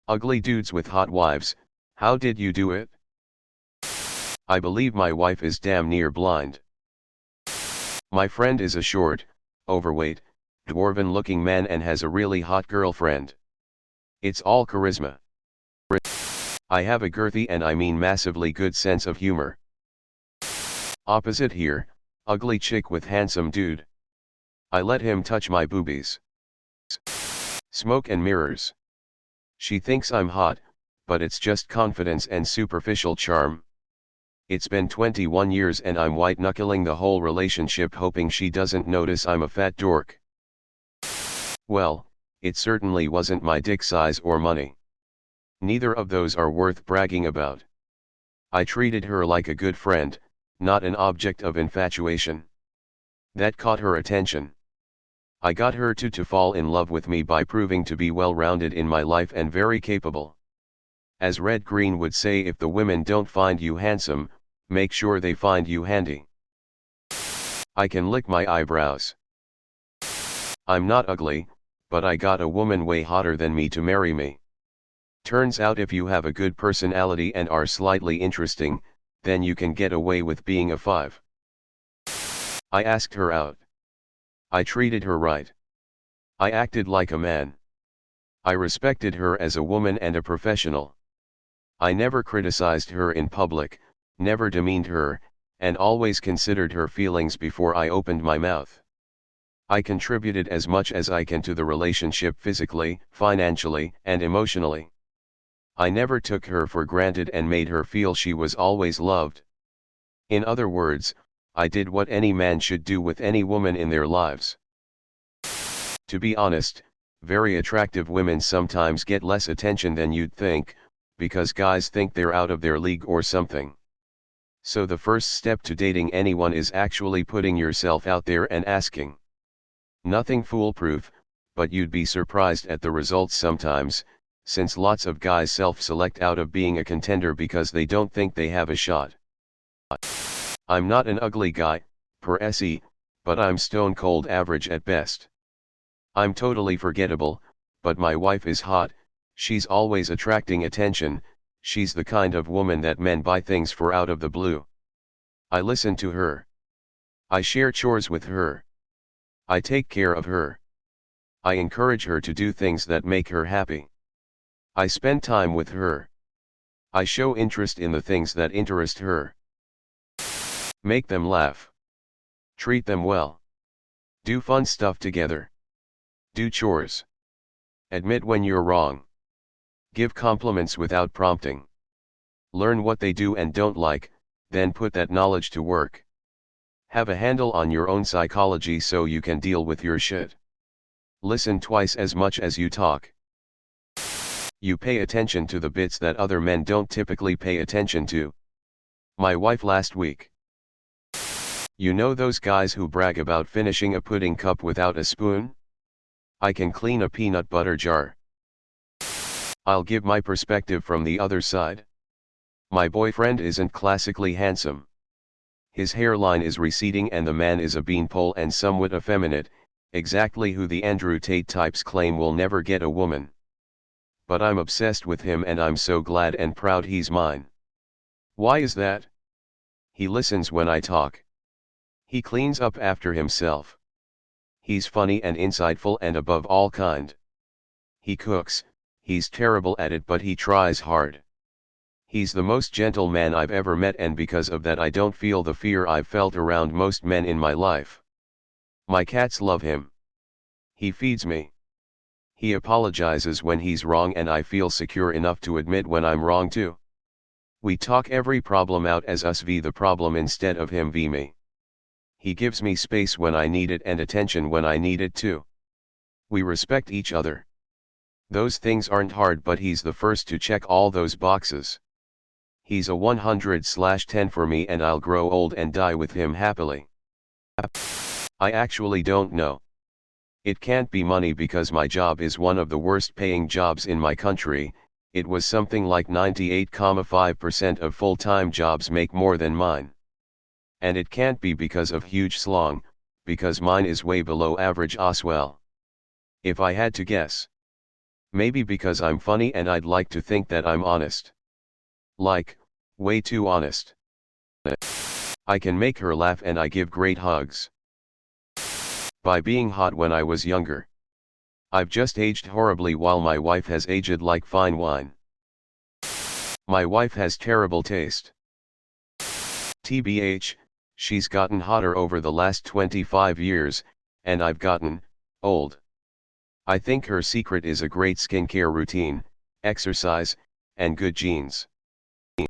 Ugly dudes with hot wives, how did you do it? I believe my wife is damn near blind. My friend is a short, overweight, dwarven-looking man and has a really hot girlfriend. It's all charisma. I have a girthy and I mean massively good sense of humor. Opposite here, ugly chick with handsome dude. I let him touch my boobies. Smoke and mirrors. She thinks I'm hot, but it's just confidence and superficial charm. It's been 21 years and I'm white-knuckling the whole relationship hoping she doesn't notice I'm a fat dork. Well, it certainly wasn't my dick size or money. Neither of those are worth bragging about. I treated her like a good friend, not an object of infatuation. That caught her attention. I got her to fall in love with me by proving to be well-rounded in my life and very capable. As Red Green would say, if the women don't find you handsome, make sure they find you handy. I can lick my eyebrows. I'm not ugly, but I got a woman way hotter than me to marry me. Turns out if you have a good personality and are slightly interesting, then you can get away with being a 5. I asked her out. I treated her right. I acted like a man. I respected her as a woman and a professional. I never criticized her in public, never demeaned her, and always considered her feelings before I opened my mouth. I contributed as much as I can to the relationship physically, financially, and emotionally. I never took her for granted and made her feel she was always loved. In other words, I did what any man should do with any woman in their lives. To be honest, very attractive women sometimes get less attention than you'd think, because guys think they're out of their league or something. So the first step to dating anyone is actually putting yourself out there and asking. Nothing foolproof, but you'd be surprised at the results sometimes, since lots of guys self-select out of being a contender because they don't think they have a shot. I'm not an ugly guy, per se, but I'm stone cold average at best. I'm totally forgettable, but my wife is hot, she's always attracting attention, she's the kind of woman that men buy things for out of the blue. I listen to her. I share chores with her. I take care of her. I encourage her to do things that make her happy. I spend time with her. I show interest in the things that interest her. Make them laugh. Treat them well. Do fun stuff together. Do chores. Admit when you're wrong. Give compliments without prompting. Learn what they do and don't like, then put that knowledge to work. Have a handle on your own psychology so you can deal with your shit. Listen twice as much as you talk. You pay attention to the bits that other men don't typically pay attention to. My wife last week. You know those guys who brag about finishing a pudding cup without a spoon? I can clean a peanut butter jar. I'll give my perspective from the other side. My boyfriend isn't classically handsome. His hairline is receding and the man is a beanpole and somewhat effeminate, exactly who the Andrew Tate types claim will never get a woman. But I'm obsessed with him and I'm so glad and proud he's mine. Why is that? He listens when I talk. He cleans up after himself. He's funny and insightful and above all kind. He cooks, he's terrible at it but he tries hard. He's the most gentle man I've ever met and because of that I don't feel the fear I've felt around most men in my life. My cats love him. He feeds me. He apologizes when he's wrong and I feel secure enough to admit when I'm wrong too. We talk every problem out as us v the problem instead of him v me. He gives me space when I need it and attention when I need it too. We respect each other. Those things aren't hard but he's the first to check all those boxes. He's a 100/10 for me and I'll grow old and die with him happily. I actually don't know. It can't be money because my job is one of the worst paying jobs in my country. It was something like 98.5% of full-time jobs make more than mine. And it can't be because of huge slong, because mine is way below average as well. If I had to guess. Maybe because I'm funny and I'd like to think that I'm honest. Like, way too honest. I can make her laugh and I give great hugs. By being hot when I was younger. I've just aged horribly while my wife has aged like fine wine. My wife has terrible taste. TBH, she's gotten hotter over the last 25 years, and I've gotten old. I think her secret is a great skincare routine, exercise, and good genes.